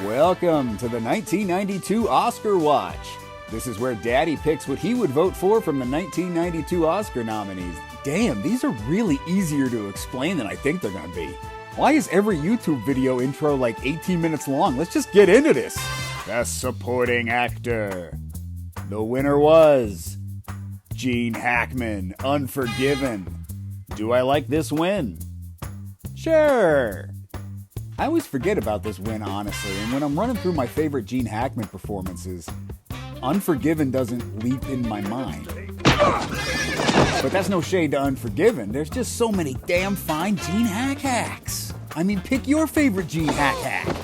Welcome to the 1992 Oscar Watch. This is where Daddy picks what he would vote for from the 1992 Oscar nominees. Damn, these are really easier to explain than I think they're going to be. Why is every YouTube video intro like 18 minutes long? Let's just get into this. Best Supporting Actor. The winner was Gene Hackman, Unforgiven. Do I like this win? Sure. I always forget about this win, honestly, and when I'm running through my favorite Gene Hackman performances, Unforgiven doesn't leap in my mind. But that's no shade to Unforgiven. There's just so many damn fine Gene Hack hacks. I mean, pick your favorite Gene Hack hack.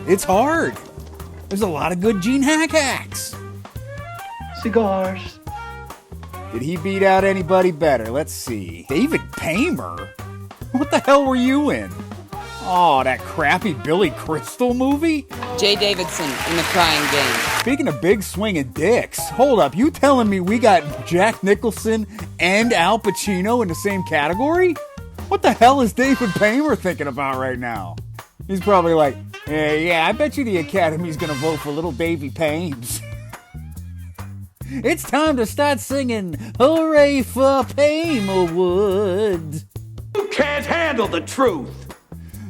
It's hard. There's a lot of good Gene Hack hacks. Cigars. Did he beat out anybody better? Let's see. David Paymer? What the hell were you in? Oh, that crappy Billy Crystal movie? Jaye Davidson in The Crying Game. Speaking of big swinging dicks, hold up, you telling me we got Jack Nicholson and Al Pacino in the same category? What the hell is David Paymer thinking about right now? He's probably like, yeah, I bet you the Academy's gonna vote for little Davy Pames. It's time to start singing Hooray for Paymerwood. You can't handle the truth.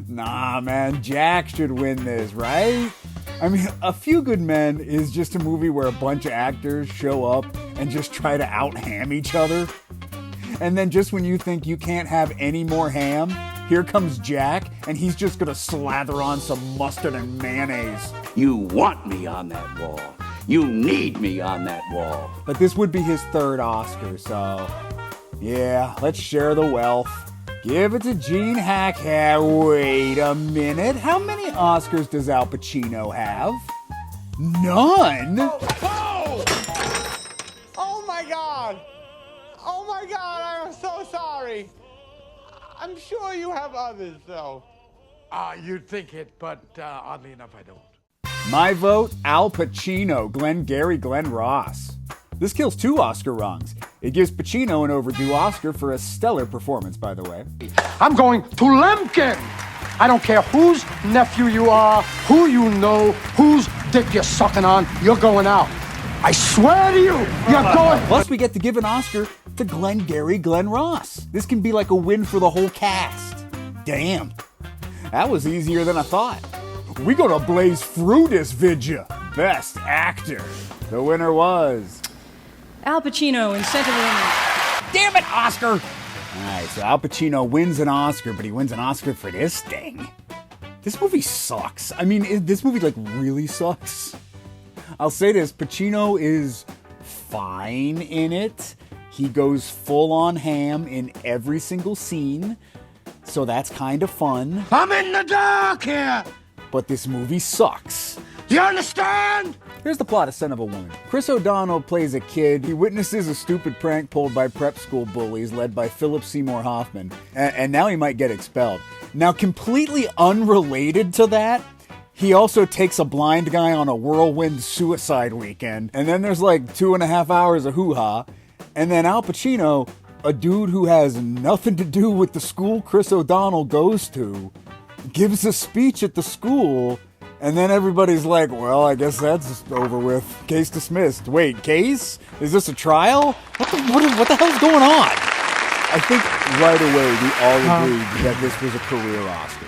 Nah, man, Jack should win this, right? I mean, A Few Good Men is just a movie where a bunch of actors show up and just try to out-ham each other. And then just when you think you can't have any more ham, here comes Jack, and he's just gonna slather on some mustard and mayonnaise. You want me on that wall. You need me on that wall. But this would be his third Oscar, so yeah, let's share the wealth. Give it to Gene Hackman. Wait a minute. How many Oscars does Al Pacino have? None? Oh! Oh my God! Oh my God, I'm so sorry. I'm sure you have others, though. You'd think it, but oddly enough, I don't. My vote, Al Pacino, Glenn Ross. This kills two Oscar rungs. It gives Pacino an overdue Oscar for a stellar performance, by the way. I'm going to Lemkin. I don't care whose nephew you are, who you know, whose dick you're sucking on, you're going out. I swear to you, you're going... Plus, we get to give an Oscar to Glenn Ross. This can be like a win for the whole cast. Damn. That was easier than I thought. We gonna blaze through this vidya. Best Actor. The winner was... Al Pacino in Scent of a Woman. Damn it, Oscar! Alright, so Al Pacino wins an Oscar, but he wins an Oscar for this thing. This movie sucks. I mean, this movie, like, really sucks. I'll say this, Pacino is fine in it. He goes full on ham in every single scene, so that's kind of fun. I'm in the dark here. But this movie sucks. Do you understand? Here's the plot of Son of a Woman. Chris O'Donnell plays a kid. He witnesses a stupid prank pulled by prep school bullies led by Philip Seymour Hoffman. And now he might get expelled. Now, completely unrelated to that, he also takes a blind guy on a whirlwind suicide weekend. And then there's like 2.5 hours of hoo-ha. And then Al Pacino, a dude who has nothing to do with the school Chris O'Donnell goes to, gives a speech at the school. And then everybody's like, well, I guess that's over with. Case dismissed. Wait, case? Is this a trial? What the hell's going on? I think right away we all agreed that this was a career Oscar.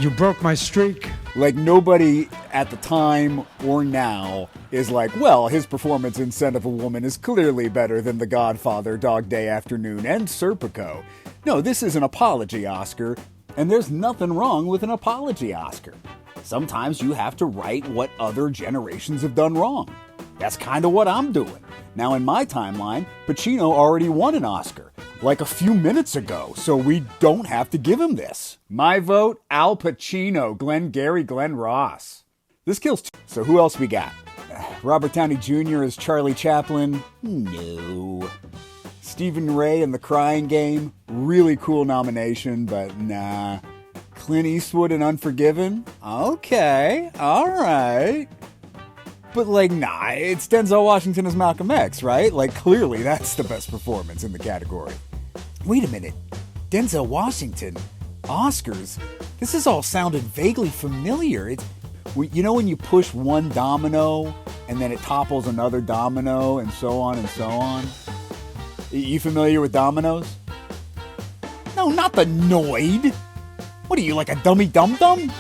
You broke my streak. Like, nobody at the time or now is like, well, his performance in Scent of a Woman is clearly better than The Godfather, Dog Day Afternoon, and Serpico. No, this is an apology Oscar, and there's nothing wrong with an apology Oscar. Sometimes you have to right what other generations have done wrong. That's kind of what I'm doing. Now, in my timeline, Pacino already won an Oscar, like a few minutes ago, so we don't have to give him this. My vote, Al Pacino, Glenn Ross. This kills two. So who else we got? Robert Downey Jr. as Charlie Chaplin? No. Stephen Ray in The Crying Game? Really cool nomination, but nah. Clint Eastwood in Unforgiven? Okay, alright. But like, nah, it's Denzel Washington as Malcolm X, right? Like, clearly that's the best performance in the category. Wait a minute. Denzel Washington? Oscars? This has all sounded vaguely familiar. You know when you push one domino and then it topples another domino and so on and so on? You familiar with dominoes? No, not the Noid. What are you, like a dummy dum-dum?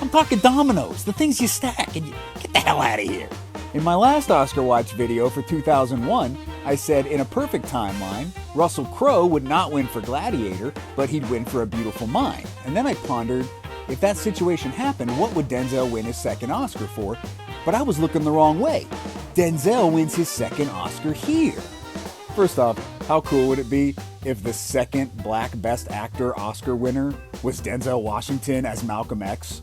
I'm talking dominoes, the things you stack, and you get the hell out of here. In my last Oscar Watch video for 2001, I said in a perfect timeline, Russell Crowe would not win for Gladiator, but he'd win for A Beautiful Mind. And then I pondered, if that situation happened, what would Denzel win his second Oscar for? But I was looking the wrong way. Denzel wins his second Oscar here. First off, how cool would it be if the second Black Best Actor Oscar winner was Denzel Washington as Malcolm X?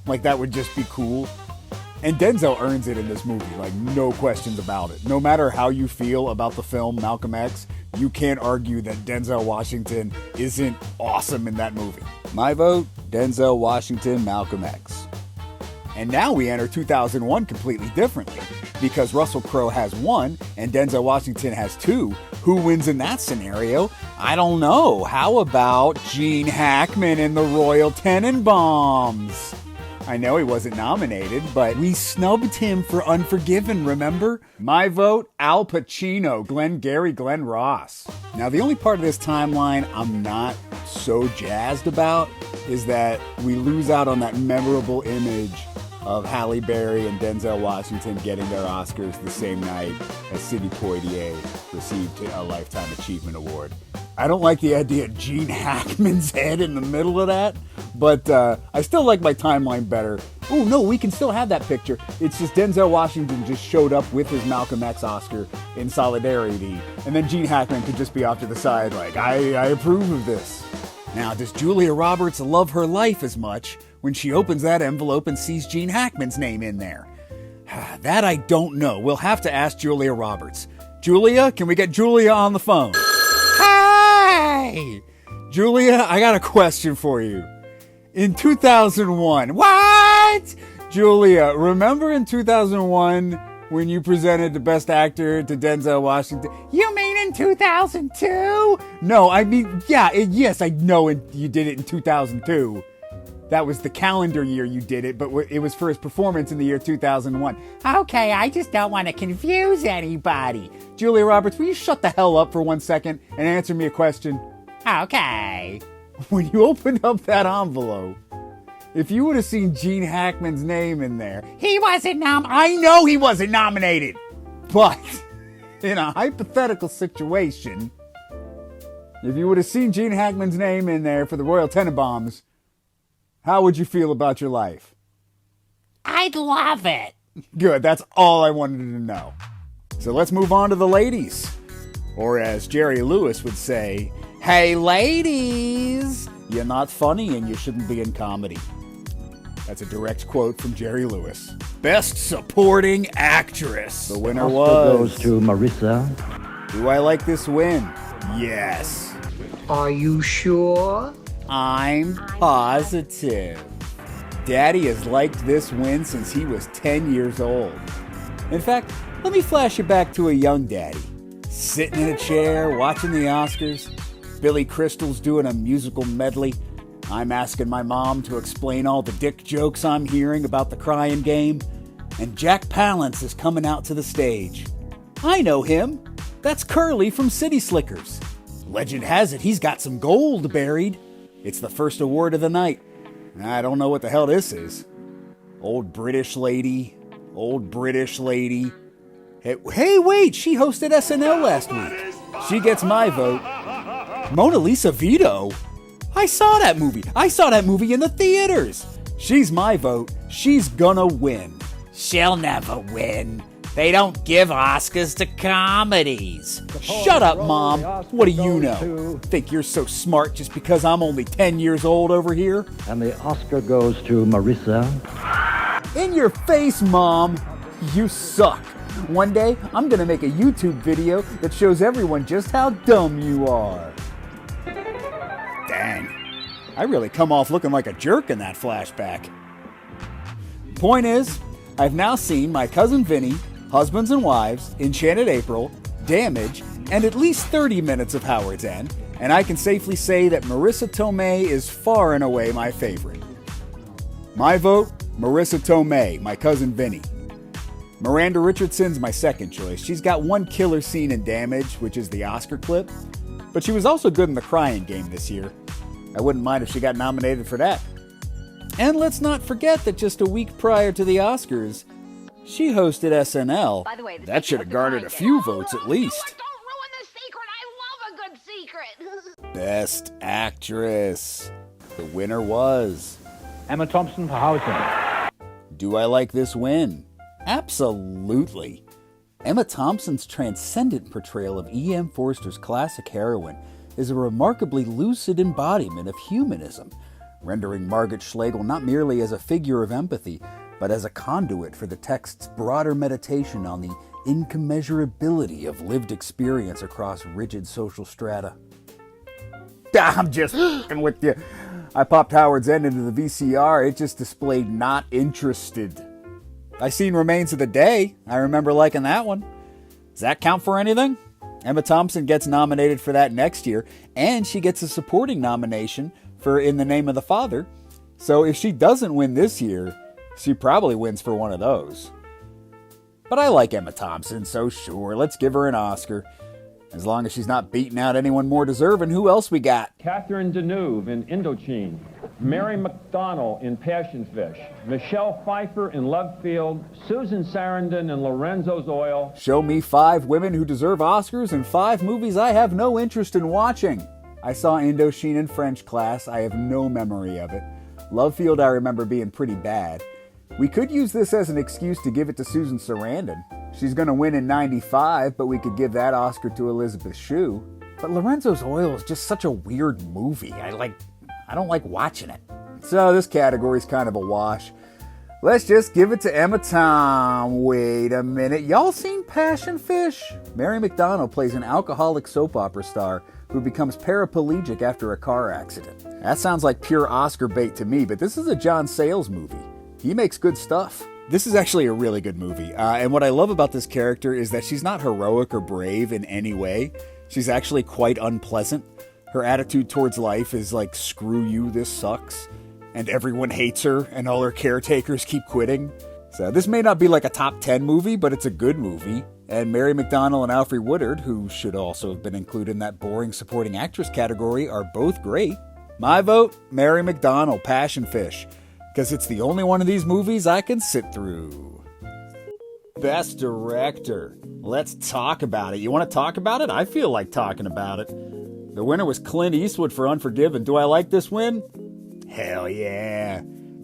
Like, that would just be cool. And Denzel earns it in this movie, like, no questions about it. No matter how you feel about the film Malcolm X, you can't argue that Denzel Washington isn't awesome in that movie. My vote, Denzel Washington, Malcolm X. And now we enter 2001 completely differently, because Russell Crowe has 1 and Denzel Washington has 2. Who wins in that scenario? I don't know. How about Gene Hackman in the Royal Tenenbaums? I know he wasn't nominated, but we snubbed him for Unforgiven, remember? My vote, Al Pacino, Glenn Ross. Now, the only part of this timeline I'm not so jazzed about is that we lose out on that memorable image of Halle Berry and Denzel Washington getting their Oscars the same night as Sidney Poitier received a Lifetime Achievement Award. I don't like the idea of Gene Hackman's head in the middle of that, but I still like my timeline better. Oh, no, we can still have that picture. It's just Denzel Washington just showed up with his Malcolm X Oscar in solidarity, and then Gene Hackman could just be off to the side like, I approve of this. Now, does Julia Roberts love her life as much when she opens that envelope and sees Gene Hackman's name in there? That I don't know. We'll have to ask Julia Roberts. Julia, can we get Julia on the phone? Hi! Julia, I got a question for you. In 2001, what? Julia, remember in 2001 when you presented the Best Actor to Denzel Washington? You mean in 2002? No, I mean, yeah, yes, I know you did it in 2002. That was the calendar year you did it, but it was for his performance in the year 2001. Okay, I just don't want to confuse anybody. Julia Roberts, will you shut the hell up for 1 second and answer me a question? Okay. When you opened up that envelope, if you would have seen Gene Hackman's name in there, I know he wasn't nominated, but in a hypothetical situation, if you would have seen Gene Hackman's name in there for the Royal Tenenbaums, how would you feel about your life? I'd love it. Good, that's all I wanted to know. So let's move on to the ladies. Or as Jerry Lewis would say, hey ladies, you're not funny and you shouldn't be in comedy. That's a direct quote from Jerry Lewis. Best Supporting Actress. The winner was... goes to Marissa. Do I like this win? Yes. Are you sure? I'm positive. Daddy has liked this win since he was 10 years old. In fact, let me flash you back to a young daddy. Sitting in a chair, watching the Oscars. Billy Crystal's doing a musical medley. I'm asking my mom to explain all the dick jokes I'm hearing about the crying game. And Jack Palance is coming out to the stage. I know him. That's Curly from City Slickers. Legend has it he's got some gold buried. It's the first award of the night. I don't know what the hell this is. Old British lady. Hey, wait, she hosted SNL last week. She gets my vote. Lisa Vito? I saw that movie in the theaters. She's my vote. She's gonna win. She'll never win. They don't give Oscars to comedies. Shut up, Mom. What do you know? Think you're so smart just because I'm only 10 years old over here? And the Oscar goes to Marissa. In your face, Mom. You suck. One day, I'm gonna make a YouTube video that shows everyone just how dumb you are. Dang. I really come off looking like a jerk in that flashback. Point is, I've now seen My Cousin Vinny, Husbands and Wives, Enchanted April, Damage, and at least 30 minutes of Howard's End, and I can safely say that Marissa Tomei is far and away my favorite. My vote, Marissa Tomei, my cousin Vinny. Miranda Richardson's my second choice. She's got one killer scene in Damage, which is the Oscar clip, but she was also good in The Crying Game this year. I wouldn't mind if she got nominated for that. And let's not forget that just a week prior to the Oscars, she hosted SNL. By the way, that should have garnered a few votes at least. Don't ruin the secret. I love a good secret. Best Actress. The winner was Emma Thompson for Housing. Do I like this win? Absolutely. Emma Thompson's transcendent portrayal of E.M. Forster's classic heroine is a remarkably lucid embodiment of humanism, rendering Margaret Schlegel not merely as a figure of empathy, but as a conduit for the text's broader meditation on the incommensurability of lived experience across rigid social strata. I'm just f***ing with you. I popped Howard's End into the VCR. It just displayed not interested. I seen Remains of the Day. I remember liking that one. Does that count for anything? Emma Thompson gets nominated for that next year, and she gets a supporting nomination for In the Name of the Father. So if she doesn't win this year, she probably wins for one of those. But I like Emma Thompson, so sure, let's give her an Oscar. As long as she's not beating out anyone more deserving, who else we got? Catherine Deneuve in Indochine, Mary McDonnell in Passion Fish, Michelle Pfeiffer in Love Field, Susan Sarandon in Lorenzo's Oil. Show me 5 women who deserve Oscars and 5 movies I have no interest in watching. I saw Indochine in French class. I have no memory of it. Love Field I remember being pretty bad. We could use this as an excuse to give it to Susan Sarandon. She's going to win in 95, but we could give that Oscar to Elizabeth Shue. But Lorenzo's Oil is just such a weird movie. I don't like watching it. So this category's kind of a wash. Let's just give it to Emma Thompson. Wait a minute. Y'all seen Passion Fish? Mary McDonnell plays an alcoholic soap opera star who becomes paraplegic after a car accident. That sounds like pure Oscar bait to me, but this is a John Sayles movie. He makes good stuff. This is actually a really good movie. And what I love about this character is that she's not heroic or brave in any way. She's actually quite unpleasant. Her attitude towards life is like, screw you, this sucks. And everyone hates her, and all her caretakers keep quitting. So this may not be like a top 10 movie, but it's a good movie. And Mary McDonnell and Alfre Woodard, who should also have been included in that boring supporting actress category, are both great. My vote, Mary McDonnell, Passion Fish. Because it's the only one of these movies I can sit through. Best Director. Let's talk about it. You want to talk about it? I feel like talking about it. The winner was Clint Eastwood for Unforgiven. Do I like this win? Hell yeah.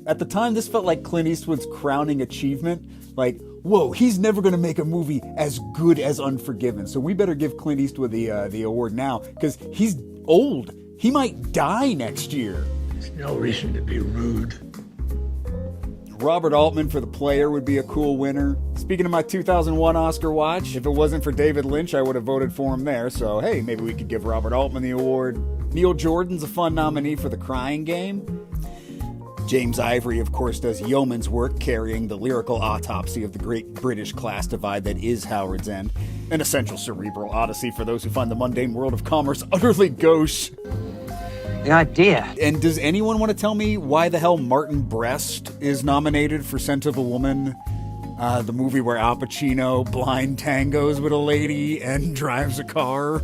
At the time, this felt like Clint Eastwood's crowning achievement. Like, whoa, he's never going to make a movie as good as Unforgiven. So we better give Clint Eastwood the award now, because he's old. He might die next year. There's no reason to be rude. Robert Altman for The Player would be a cool winner. Speaking of my 2001 Oscar watch, if it wasn't for David Lynch, I would have voted for him there. So, hey, maybe we could give Robert Altman the award. Neil Jordan's a fun nominee for The Crying Game. James Ivory, of course, does yeoman's work carrying the lyrical autopsy of the great British class divide that is Howard's End. An essential cerebral odyssey for those who find the mundane world of commerce utterly gauche. The idea. And does anyone want to tell me why the hell Martin Brest is nominated for Scent of a Woman? The movie where Al Pacino blind tangos with a lady and drives a car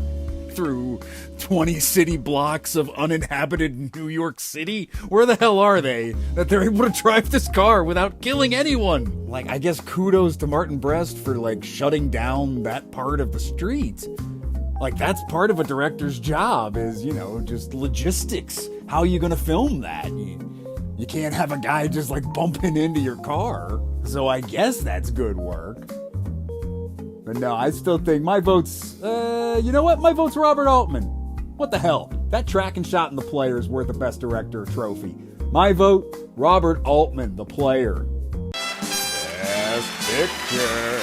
through 20 city blocks of uninhabited New York City? Where the hell are they that they're able to drive this car without killing anyone? Like, I guess kudos to Martin Brest for, like, shutting down that part of the street. Like, that's part of a director's job is, you know, just logistics. How are you going to film that? You can't have a guy just, like, bumping into your car. So I guess that's good work. But no, I still think my vote's, you know what? My vote's Robert Altman. What the hell? That tracking shot in The Player is worth a Best Director trophy. My vote, Robert Altman, The Player. Best Picture.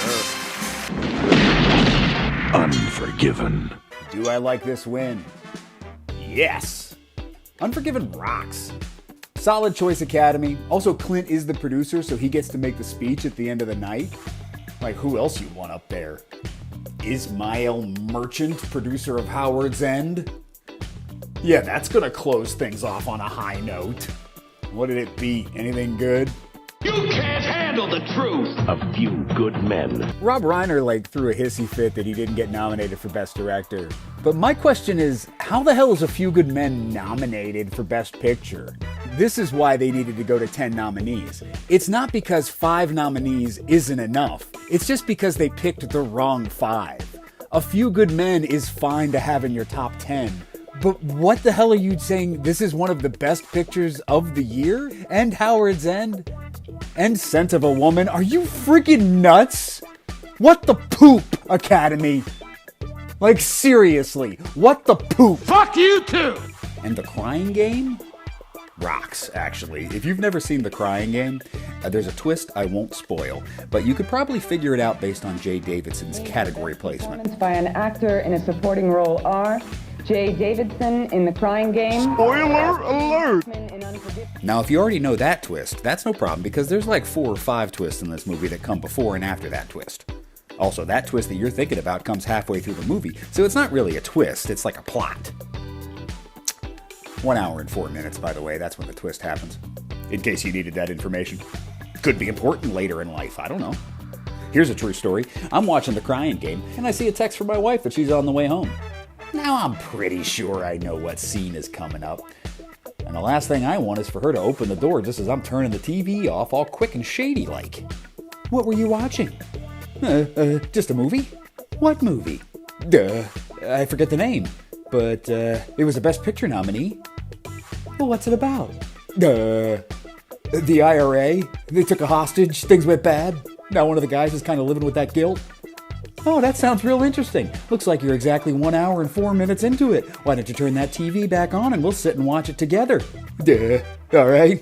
Unforgiven. Do I like this win? Yes. Unforgiven rocks. Solid choice, Academy. Also, Clint is the producer, so he gets to make the speech at the end of the night. Like, who else you want up there? Ismail Merchant, producer of Howard's End? Yeah, that's gonna close things off on a high note. What did it beat? Anything good? You can't handle the truth. A few good men. Rob Reiner threw a hissy fit that he didn't get nominated for Best Director. But my question is, how the hell is A Few Good Men nominated for Best Picture? This is why they needed to go to 10 nominees. It's not because 5 nominees isn't enough. It's just because they picked the wrong 5. A Few Good Men is fine to have in your top 10. But what the hell are you saying this is one of the best pictures of the year? And Howard's End? And Scent of a Woman? Are you freaking nuts? What the poop, Academy? Seriously, what the poop? Fuck you too! And The Crying Game? Rocks, actually. If you've never seen The Crying Game, there's a twist I won't spoil, but you could probably figure it out based on Jaye Davidson's category placement. By an actor in a supporting role are Jaye Davidson in The Crying Game. Spoiler alert! In Unforgiven. Now, if you already know that twist, that's no problem, because there's 4 or 5 twists in this movie that come before and after that twist. Also, that twist that you're thinking about comes halfway through the movie, so it's not really a twist, it's like a plot. 1 hour and 4 minutes, by the way, that's when the twist happens. In case you needed that information. Could be important later in life, I don't know. Here's a true story. I'm watching The Crying Game, and I see a text from my wife that she's on the way home. Now, I'm pretty sure I know what scene is coming up. And the last thing I want is for her to open the door just as I'm turning the TV off, all quick and shady-like. What were you watching? Just a movie? What movie? I forget the name. But, it was a Best Picture nominee. Well, what's it about? The IRA. They took a hostage. Things went bad. Now one of the guys is kind of living with that guilt. Oh, that sounds real interesting. Looks like you're exactly 1 hour and 4 minutes into it. Why don't you turn that TV back on and we'll sit and watch it together? All right.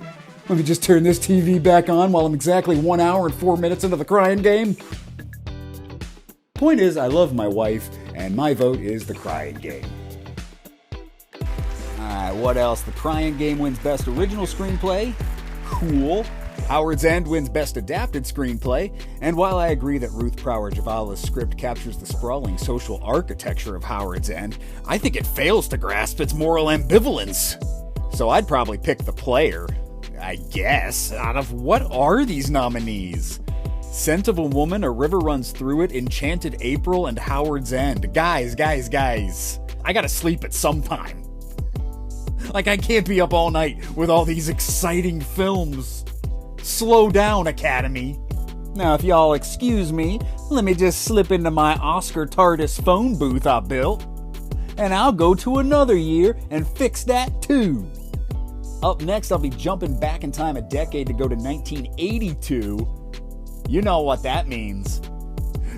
Let me just turn this TV back on while I'm exactly 1 hour and 4 minutes into The Crying Game. Point is, I love my wife, and my vote is The Crying Game. Alright, what else? The Crying Game wins Best Original Screenplay. Cool. Howard's End wins Best Adapted Screenplay. And while I agree that Ruth Prowar-Javala's script captures the sprawling social architecture of Howard's End, I think it fails to grasp its moral ambivalence. So I'd probably pick The Player, I guess. Out of what are these nominees? Scent of a Woman, A River Runs Through It, Enchanted April, and Howard's End. Guys. I gotta sleep at some time. I can't be up all night with all these exciting films. Slow down, Academy. Now, if y'all excuse me, let me just slip into my Oscar TARDIS phone booth I built. And I'll go to another year and fix that too. Up next, I'll be jumping back in time a decade to go to 1982. You know what that means.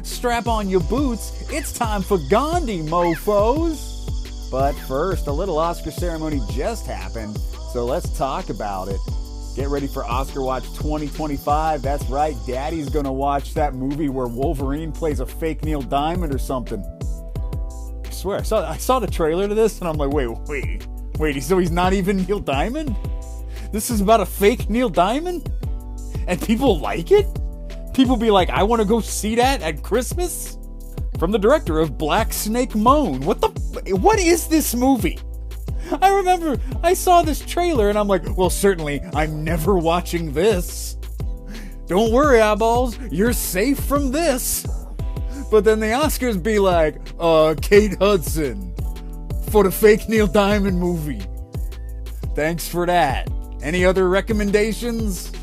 Strap on your boots, it's time for Gandhi, mofos! But first, a little Oscar ceremony just happened, so let's talk about it. Get ready for Oscar Watch 2025. That's right, Daddy's gonna watch that movie where Wolverine plays a fake Neil Diamond or something. I swear, I saw the trailer to this, and I'm like, wait, so he's not even Neil Diamond? This is about a fake Neil Diamond? And people like it? People be like, I want to go see that at Christmas? From the director of Black Snake Moan. What is this movie? I remember I saw this trailer and I'm like, well, certainly I'm never watching this. Don't worry, eyeballs, you're safe from this. But then the Oscars be like, Kate Hudson for the fake Neil Diamond movie. Thanks for that. Any other recommendations?